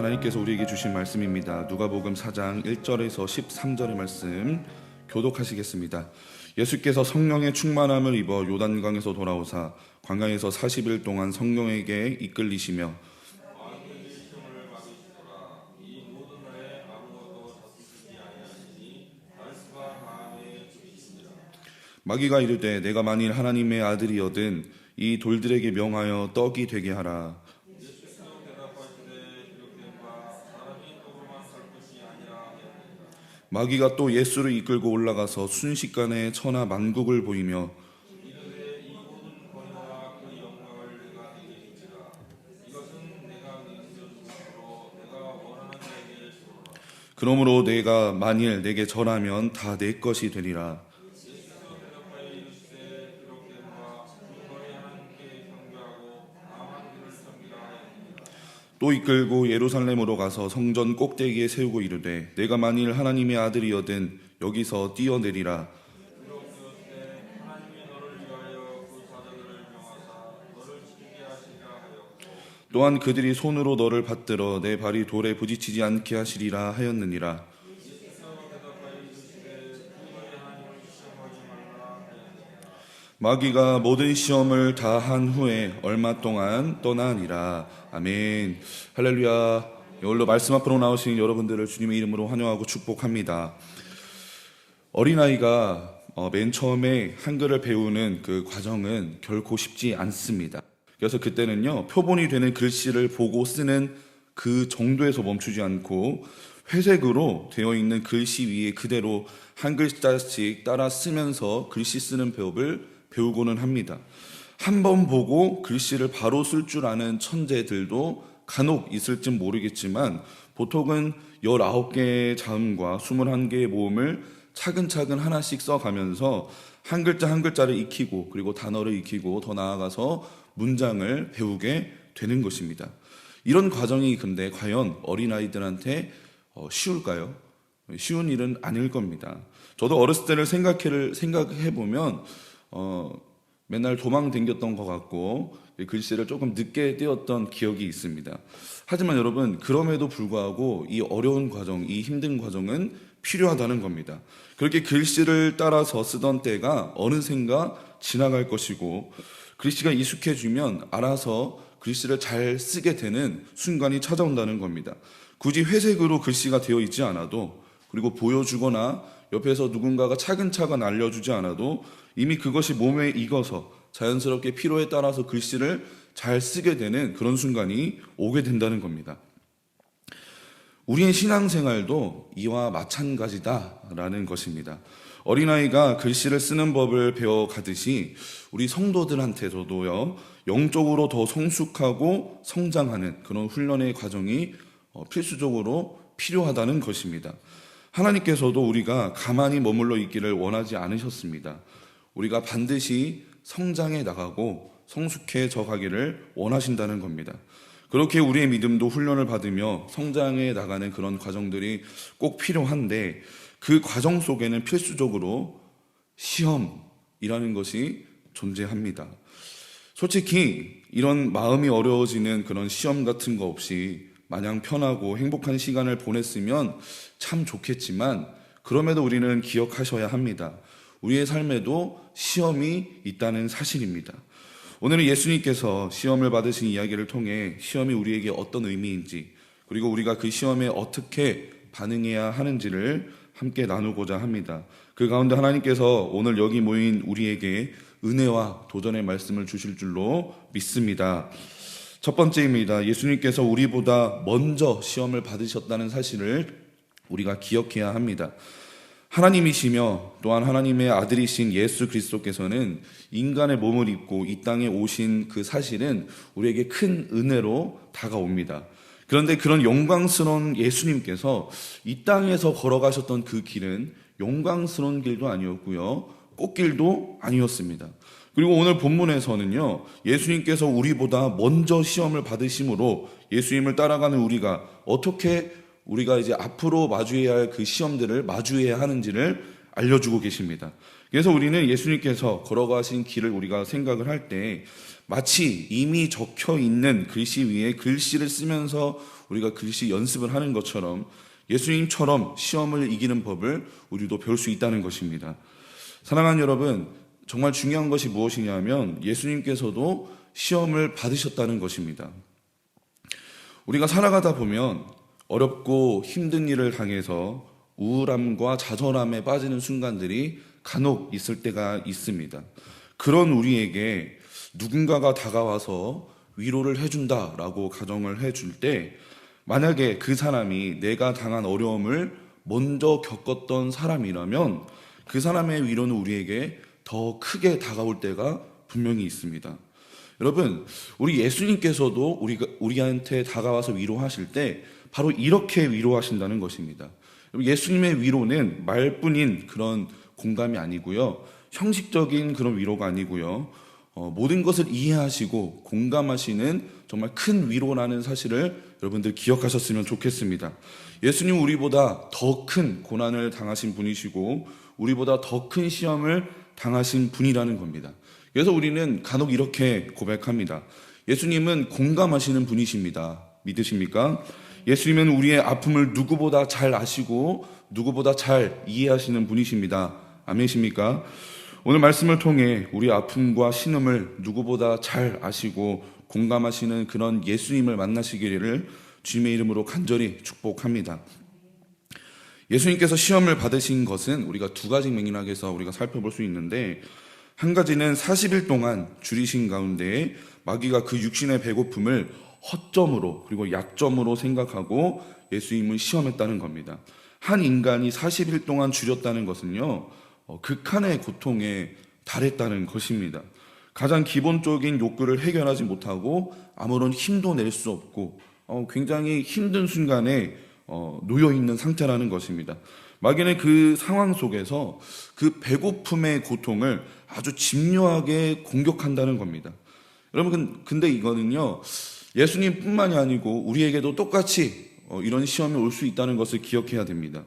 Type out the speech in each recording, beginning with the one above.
하나님께서 우리에게 주신 말씀입니다. 누가복음 4장 1절에서 13절의 말씀 교독하시겠습니다. 예수께서 성령의 충만함을 입어 요단강에서 돌아오사 광야에서 40일 동안 성령에게 이끌리시며 마귀가 이르되 내가 만일 하나님의 아들이거든 이 돌들에게 명하여 떡이 되게 하라. 마귀가 또 예수를 이끌고 올라가서 순식간에 천하 만국을 보이며 그러므로 내가 만일 내게 절하면 다 내 것이 되리라. 또 이끌고 예루살렘으로 가서 성전 꼭대기에 세우고 이르되 내가 만일 하나님의 아들이거든 여기서 뛰어내리라. 또한 그들이 손으로 너를 받들어 내 발이 돌에 부딪히지 않게 하시리라 하였느니라. 마귀가 모든 시험을 다 한 후에 얼마 동안 떠나니라. 아멘. 할렐루야. 오늘도 말씀 앞으로 나오신 여러분들을 주님의 이름으로 환영하고 축복합니다. 어린아이가 맨 처음에 한글을 배우는 그 과정은 결코 쉽지 않습니다. 그래서 그때는요, 표본이 되는 글씨를 보고 쓰는 그 정도에서 멈추지 않고 회색으로 되어 있는 글씨 위에 그대로 한 글자씩 따라 쓰면서 글씨 쓰는 법을 배우고는 합니다. 한 번 보고 글씨를 바로 쓸 줄 아는 천재들도 간혹 있을진 모르겠지만 보통은 19개의 자음과 21개의 모음을 차근차근 하나씩 써가면서 한 글자 한 글자를 익히고 그리고 단어를 익히고 더 나아가서 문장을 배우게 되는 것입니다. 이런 과정이 근데 과연 어린아이들한테 쉬울까요? 쉬운 일은 아닐 겁니다. 저도 어렸을 때를 생각해보면 맨날 도망 댕겼던 것 같고 글씨를 조금 늦게 띄웠던 기억이 있습니다. 하지만 여러분, 그럼에도 불구하고 이 어려운 과정, 이 힘든 과정은 필요하다는 겁니다. 그렇게 글씨를 따라서 쓰던 때가 어느샌가 지나갈 것이고 글씨가 익숙해지면 알아서 글씨를 잘 쓰게 되는 순간이 찾아온다는 겁니다. 굳이 회색으로 글씨가 되어 있지 않아도, 그리고 보여주거나 옆에서 누군가가 차근차근 알려주지 않아도 이미 그것이 몸에 익어서 자연스럽게 필요에 따라서 글씨를 잘 쓰게 되는 그런 순간이 오게 된다는 겁니다. 우리의 신앙생활도 이와 마찬가지다라는 것입니다. 어린아이가 글씨를 쓰는 법을 배워가듯이 우리 성도들한테서도요, 영적으로 더 성숙하고 성장하는 그런 훈련의 과정이 필수적으로 필요하다는 것입니다. 하나님께서도 우리가 가만히 머물러 있기를 원하지 않으셨습니다. 우리가 반드시 성장해 나가고 성숙해져 가기를 원하신다는 겁니다. 그렇게 우리의 믿음도 훈련을 받으며 성장해 나가는 그런 과정들이 꼭 필요한데 그 과정 속에는 필수적으로 시험이라는 것이 존재합니다. 솔직히 이런 마음이 어려워지는 그런 시험 같은 거 없이 마냥 편하고 행복한 시간을 보냈으면 참 좋겠지만 그럼에도 우리는 기억하셔야 합니다. 우리의 삶에도 시험이 있다는 사실입니다. 오늘은 예수님께서 시험을 받으신 이야기를 통해 시험이 우리에게 어떤 의미인지, 그리고 우리가 그 시험에 어떻게 반응해야 하는지를 함께 나누고자 합니다. 그 가운데 하나님께서 오늘 여기 모인 우리에게 은혜와 도전의 말씀을 주실 줄로 믿습니다. 첫 번째입니다. 예수님께서 우리보다 먼저 시험을 받으셨다는 사실을 우리가 기억해야 합니다. 하나님이시며 또한 하나님의 아들이신 예수 그리스도께서는 인간의 몸을 입고 이 땅에 오신 그 사실은 우리에게 큰 은혜로 다가옵니다. 그런데 그런 영광스러운 예수님께서 이 땅에서 걸어가셨던 그 길은 영광스러운 길도 아니었고요, 꽃길도 아니었습니다. 그리고 오늘 본문에서는요, 예수님께서 우리보다 먼저 시험을 받으심으로 예수님을 따라가는 우리가 어떻게 우리가 이제 앞으로 마주해야 할 그 시험들을 마주해야 하는지를 알려주고 계십니다. 그래서 우리는 예수님께서 걸어가신 길을 우리가 생각을 할 때 마치 이미 적혀 있는 글씨 위에 글씨를 쓰면서 우리가 글씨 연습을 하는 것처럼 예수님처럼 시험을 이기는 법을 우리도 배울 수 있다는 것입니다. 사랑하는 여러분, 정말 중요한 것이 무엇이냐면 예수님께서도 시험을 받으셨다는 것입니다. 우리가 살아가다 보면 어렵고 힘든 일을 당해서 우울함과 좌절함에 빠지는 순간들이 간혹 있을 때가 있습니다. 그런 우리에게 누군가가 다가와서 위로를 해준다라고 가정을 해줄 때 만약에 그 사람이 내가 당한 어려움을 먼저 겪었던 사람이라면 그 사람의 위로는 우리에게 더 크게 다가올 때가 분명히 있습니다. 여러분, 우리 예수님께서도 우리한테 다가와서 위로하실 때 바로 이렇게 위로하신다는 것입니다. 예수님의 위로는 말뿐인 그런 공감이 아니고요, 형식적인 그런 위로가 아니고요, 모든 것을 이해하시고 공감하시는 정말 큰 위로라는 사실을 여러분들 기억하셨으면 좋겠습니다. 예수님 우리보다 더 큰 고난을 당하신 분이시고 우리보다 더 큰 시험을 당하신 분이라는 겁니다. 그래서 우리는 간혹 이렇게 고백합니다. 예수님은 공감하시는 분이십니다. 믿으십니까? 예수님은 우리의 아픔을 누구보다 잘 아시고 누구보다 잘 이해하시는 분이십니다. 아멘이십니까? 오늘 말씀을 통해 우리 아픔과 신음을 누구보다 잘 아시고 공감하시는 그런 예수님을 만나시기를 주님의 이름으로 간절히 축복합니다. 예수님께서 시험을 받으신 것은 우리가 두 가지 맥락에서 우리가 살펴볼 수 있는데, 한 가지는 40일 동안 줄이신 가운데 마귀가 그 육신의 배고픔을 허점으로 그리고 약점으로 생각하고 예수님을 시험했다는 겁니다. 한 인간이 40일 동안 줄였다는 것은요, 극한의 고통에 달했다는 것입니다. 가장 기본적인 욕구를 해결하지 못하고 아무런 힘도 낼 수 없고 굉장히 힘든 순간에 놓여 있는 상태라는 것입니다. 마귀는 그 상황 속에서 그 배고픔의 고통을 아주 집요하게 공격한다는 겁니다. 여러분, 근데 이거는요, 예수님뿐만이 아니고 우리에게도 똑같이 이런 시험이 올 수 있다는 것을 기억해야 됩니다.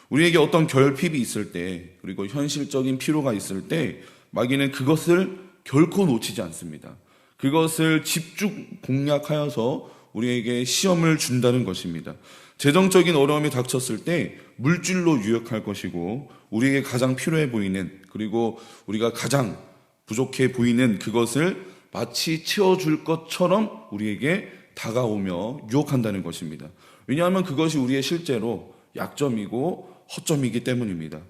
우리에게 어떤 결핍이 있을 때, 그리고 현실적인 필요가 있을 때 마귀는 그것을 결코 놓치지 않습니다. 그것을 집중 공략하여서 우리에게 시험을 준다는 것입니다. 재정적인 어려움이 닥쳤을 때 물질로 유혹할 것이고, 우리에게 가장 필요해 보이는, 그리고 우리가 가장 부족해 보이는 그것을 마치 채워줄 것처럼 우리에게 다가오며 유혹한다는 것입니다. 왜냐하면 그것이 우리의 실제로 약점이고 허점이기 때문입니다.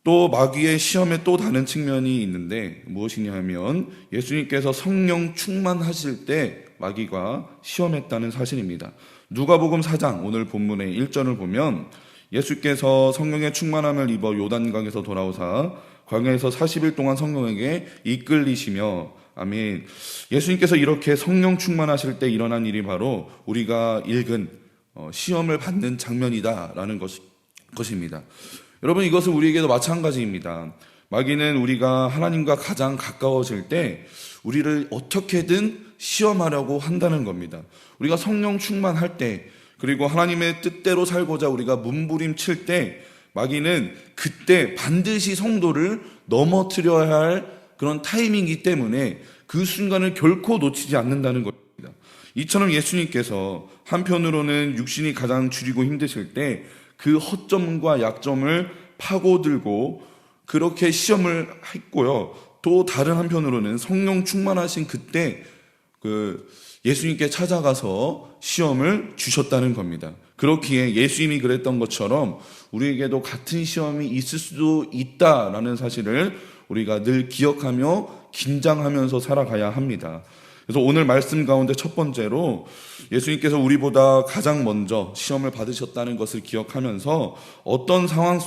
또 마귀의 시험에 또 다른 측면이 있는데 무엇이냐 하면 예수님께서 성령 충만하실 때 마귀가 시험했다는 사실입니다. 누가복음 4장 오늘 본문의 1절을 보면 예수께서 성령의 충만함을 입어 요단강에서 돌아오사 광야에서 40일 동안 성령에게 이끌리시며, 아멘. 예수님께서 이렇게 성령 충만하실 때 일어난 일이 바로 우리가 읽은 시험을 받는 장면이다라는 것입니다. 여러분, 이것은 우리에게도 마찬가지입니다. 마귀는 우리가 하나님과 가장 가까워질 때 우리를 어떻게든 시험하려고 한다는 겁니다. 우리가 성령 충만할 때, 그리고 하나님의 뜻대로 살고자 우리가 몸부림칠 때 마귀는 그때 반드시 성도를 넘어뜨려야 할 그런 타이밍이기 때문에 그 순간을 결코 놓치지 않는다는 것입니다. 이처럼 예수님께서 한편으로는 육신이 가장 줄이고 힘드실 때 그 허점과 약점을 파고들고 그렇게 시험을 했고요. 또 다른 한편으로는 성령 충만하신 그때 예수님께 찾아가서 시험을 주셨다는 겁니다. 그렇기에 예수님이 그랬던 것처럼 우리에게도 같은 시험이 있을 수도 있다라는 사실을 우리가 늘 기억하며 긴장하면서 살아가야 합니다. 그래서 오늘 말씀 가운데 첫 번째로 예수님께서 우리보다 가장 먼저 시험을 받으셨다는 것을 기억하면서 어떤 상황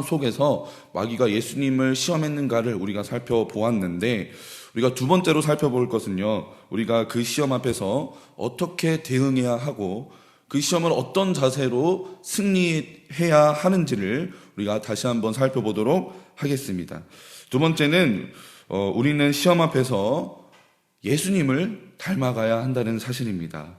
속에서 마귀가 예수님을 시험했는가를 우리가 살펴보았는데, 우리가 두 번째로 살펴볼 것은요, 우리가 그 시험 앞에서 어떻게 대응해야 하고 그 시험을 어떤 자세로 승리해야 하는지를 우리가 다시 한번 살펴보도록 하겠습니다. 두 번째는 우리는 시험 앞에서 예수님을 닮아가야 한다는 사실입니다.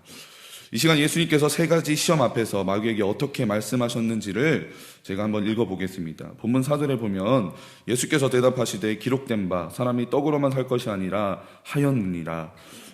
이 시간 예수님께서 세 가지 시험 앞에서 마귀에게 어떻게 말씀하셨는지를 제가 한번 읽어보겠습니다. 본문 4절에 보면 예수께서 대답하시되 기록된 바 사람이 떡으로만 살 것이 아니라 하였느니라.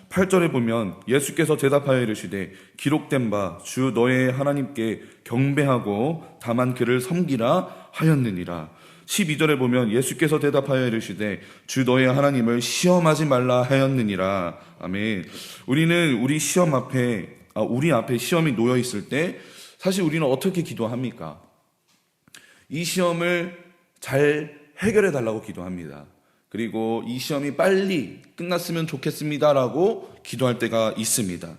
8절에 보면 예수께서 대답하여 이르시되 기록된 바 주 너의 하나님께 경배하고 다만 그를 섬기라 하였느니라. 12절에 보면 예수께서 대답하여 이르시되 주 너의 하나님을 시험하지 말라 하였느니라. 아멘. 우리는 우리 앞에 시험이 놓여 있을 때 사실 우리는 어떻게 기도합니까? 이 시험을 잘 해결해 달라고 기도합니다. 그리고 이 시험이 빨리 끝났으면 좋겠습니다라고 기도할 때가 있습니다.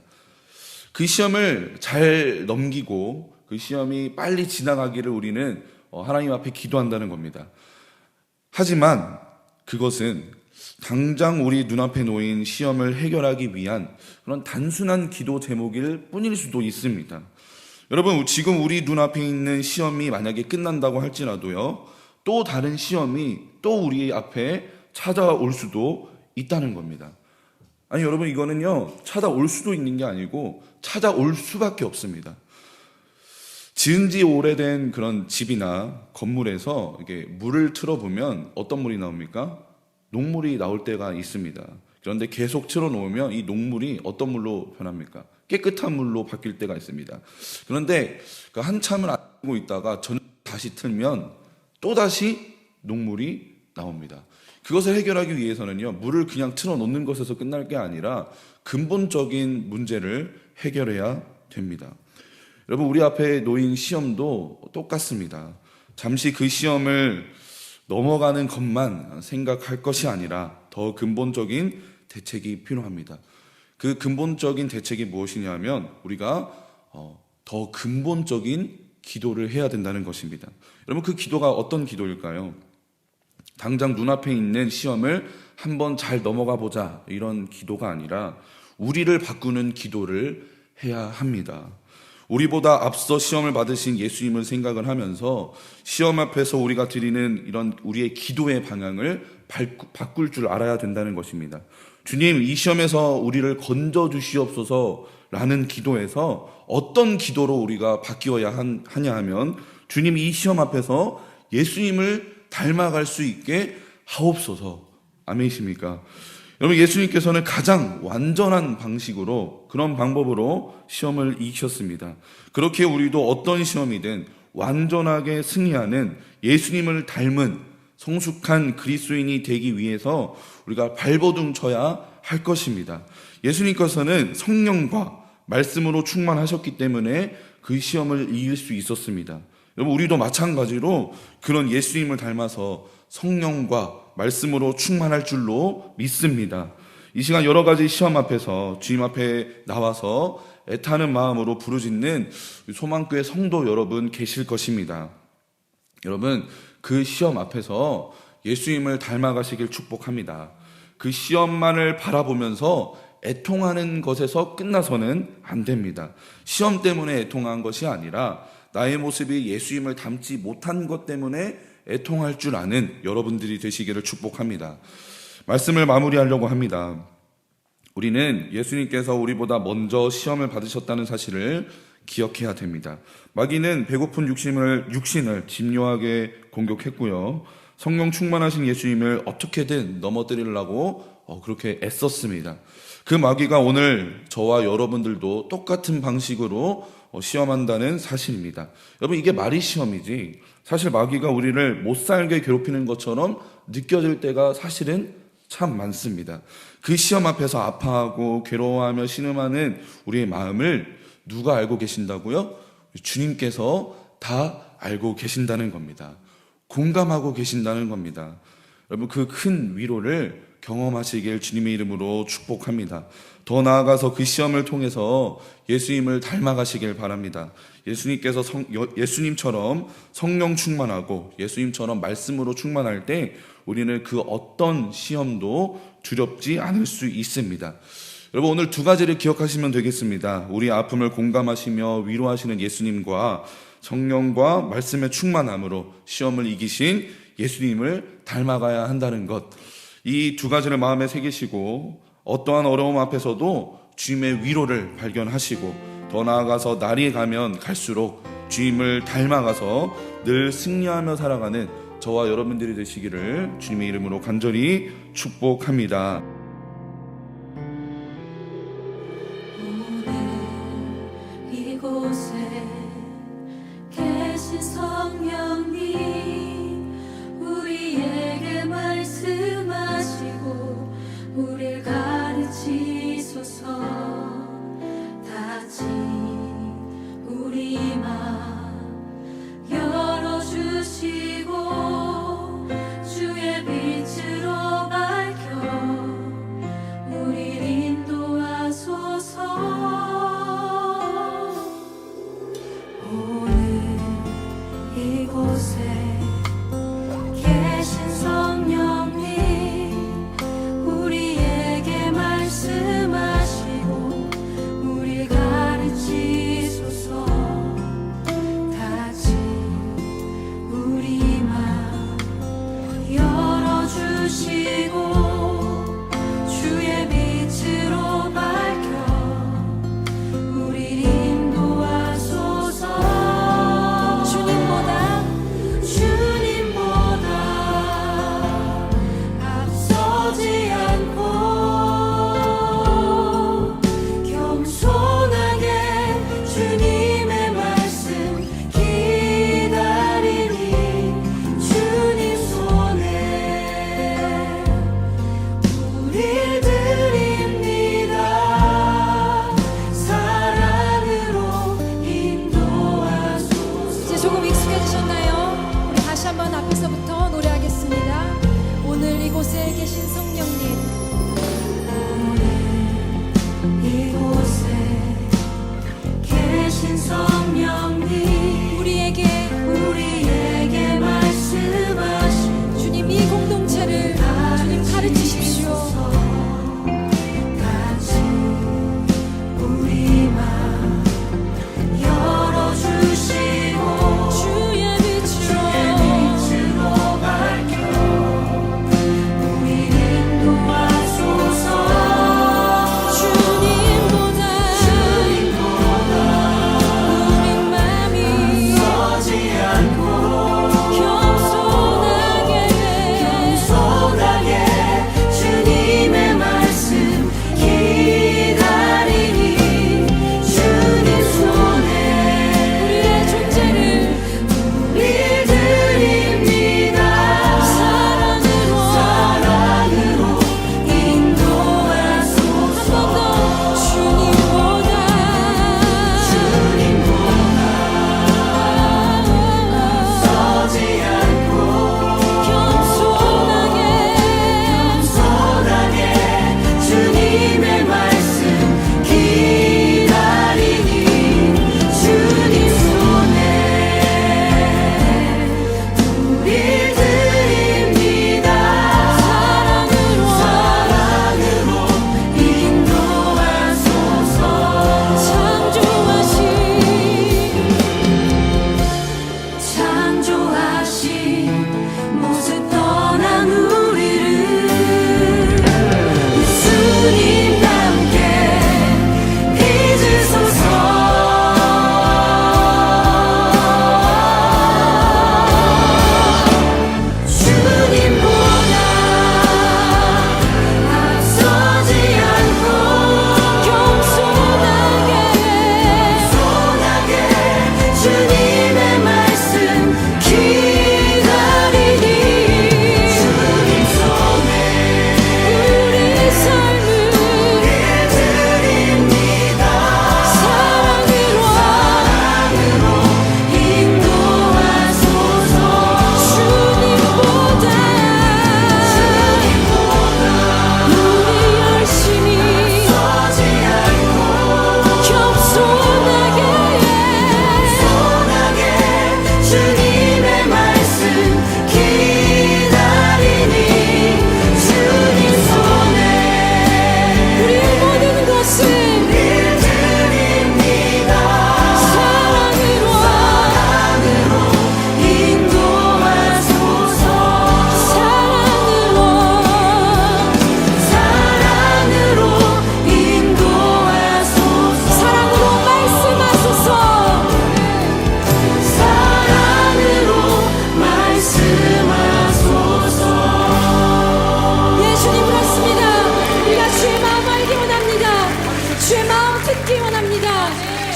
그 시험을 잘 넘기고 그 시험이 빨리 지나가기를 우리는 하나님 앞에 기도한다는 겁니다. 하지만 그것은 당장 우리 눈앞에 놓인 시험을 해결하기 위한 그런 단순한 기도 제목일 뿐일 수도 있습니다. 여러분, 지금 우리 눈앞에 있는 시험이 만약에 끝난다고 할지라도요, 또 다른 시험이 또 우리 앞에 찾아올 수도 있다는 겁니다. 아니, 여러분, 이거는요, 찾아올 수도 있는 게 아니고 찾아올 수밖에 없습니다. 지은 지 오래된 그런 집이나 건물에서 이게 물을 틀어보면 어떤 물이 나옵니까? 녹물이 나올 때가 있습니다. 그런데 계속 틀어놓으면 이 녹물이 어떤 물로 변합니까? 깨끗한 물로 바뀔 때가 있습니다. 그런데 한참을 안 하고 있다가 다시 틀면 또다시 녹물이 나옵니다. 그것을 해결하기 위해서는요, 물을 그냥 틀어놓는 것에서 끝날 게 아니라 근본적인 문제를 해결해야 됩니다. 여러분, 우리 앞에 놓인 시험도 똑같습니다. 잠시 그 시험을 넘어가는 것만 생각할 것이 아니라 더 근본적인 대책이 필요합니다. 그 근본적인 대책이 무엇이냐면 우리가 더 근본적인 기도를 해야 된다는 것입니다. 여러분, 그 기도가 어떤 기도일까요? 당장 눈앞에 있는 시험을 한번 잘 넘어가 보자, 이런 기도가 아니라 우리를 바꾸는 기도를 해야 합니다. 우리보다 앞서 시험을 받으신 예수님을 생각을 하면서 시험 앞에서 우리가 드리는 이런 우리의 기도의 방향을 바꿀 줄 알아야 된다는 것입니다. 주님, 이 시험에서 우리를 건져 주시옵소서 라는 기도에서 어떤 기도로 우리가 바뀌어야 하냐 하면, 주님, 이 시험 앞에서 예수님을 닮아갈 수 있게 하옵소서. 아멘이십니까? 여러분, 예수님께서는 가장 완전한 방식으로, 그런 방법으로 시험을 이기셨습니다. 그렇게 우리도 어떤 시험이든 완전하게 승리하는 예수님을 닮은 성숙한 그리스도인이 되기 위해서 우리가 발버둥 쳐야 할 것입니다. 예수님께서는 성령과 말씀으로 충만하셨기 때문에 그 시험을 이길 수 있었습니다. 여러분, 우리도 마찬가지로 그런 예수님을 닮아서 성령과 말씀으로 충만할 줄로 믿습니다. 이 시간 여러 가지 시험 앞에서 주님 앞에 나와서 애타는 마음으로 부르짖는 소망교회 성도 여러분 계실 것입니다. 여러분, 그 시험 앞에서 예수님을 닮아가시길 축복합니다. 그 시험만을 바라보면서 애통하는 것에서 끝나서는 안 됩니다. 시험 때문에 애통한 것이 아니라 나의 모습이 예수님을 닮지 못한 것 때문에 애통할 줄 아는 여러분들이 되시기를 축복합니다. 말씀을 마무리하려고 합니다. 우리는 예수님께서 우리보다 먼저 시험을 받으셨다는 사실을 기억해야 됩니다. 마귀는 배고픈 육신을 집요하게 공격했고요. 성령 충만하신 예수님을 어떻게든 넘어뜨리려고 그렇게 애썼습니다. 그 마귀가 오늘 저와 여러분들도 똑같은 방식으로 시험한다는 사실입니다. 여러분, 이게 말이 시험이지 사실 마귀가 우리를 못살게 괴롭히는 것처럼 느껴질 때가 사실은 참 많습니다. 그 시험 앞에서 아파하고 괴로워하며 신음하는 우리의 마음을 누가 알고 계신다고요? 주님께서 다 알고 계신다는 겁니다. 공감하고 계신다는 겁니다. 여러분, 그 큰 위로를 경험하시길 주님의 이름으로 축복합니다. 더 나아가서 그 시험을 통해서 예수님을 닮아가시길 바랍니다. 예수님께서 예수님처럼 성령 충만하고 예수님처럼 말씀으로 충만할 때 우리는 그 어떤 시험도 두렵지 않을 수 있습니다. 여러분, 오늘 두 가지를 기억하시면 되겠습니다. 우리 아픔을 공감하시며 위로하시는 예수님과 성령과 말씀의 충만함으로 시험을 이기신 예수님을 닮아가야 한다는 것, 이 두 가지를 마음에 새기시고 어떠한 어려움 앞에서도 주님의 위로를 발견하시고 더 나아가서 날이 가면 갈수록 주님을 닮아가서 늘 승리하며 살아가는 저와 여러분들이 되시기를 주님의 이름으로 간절히 축복합니다. 오늘 이곳에 계신 성령님 우리에게 말씀하시고 우리를 가르치소서. 닫힌 우리 맘 열어주시고 주의 빛으로 밝혀 우리를 인도하소서. 오늘 이곳에 계신 성령님 우리에게 말씀하시고 우리를 가르치소서. 닫힌 우리 맘 열어주시고 주의 빛으로 밝혀 우리를 인도하소서. 주님보다 앞서지 않고 겸손하게 주님의 말씀 기다리니 주님 손에 우릴 드립니다. 사랑으로 인도하소서. 이제 조금 익숙해지셨나요? 우리 다시 한번 앞에서부터 노래하겠습니다. 오늘 이곳에 계신 성령님 이곳에 계신 성령님 우리에게 우리에게 말씀하신 주님 이 공동체를 주님 가르치십시오. 닫힌 우리 맘 열어주시고 주의 빛으로 빛으로 밝혀 우리를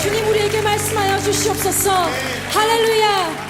주님 우리에게 말씀하여 주시옵소서. 할렐루야.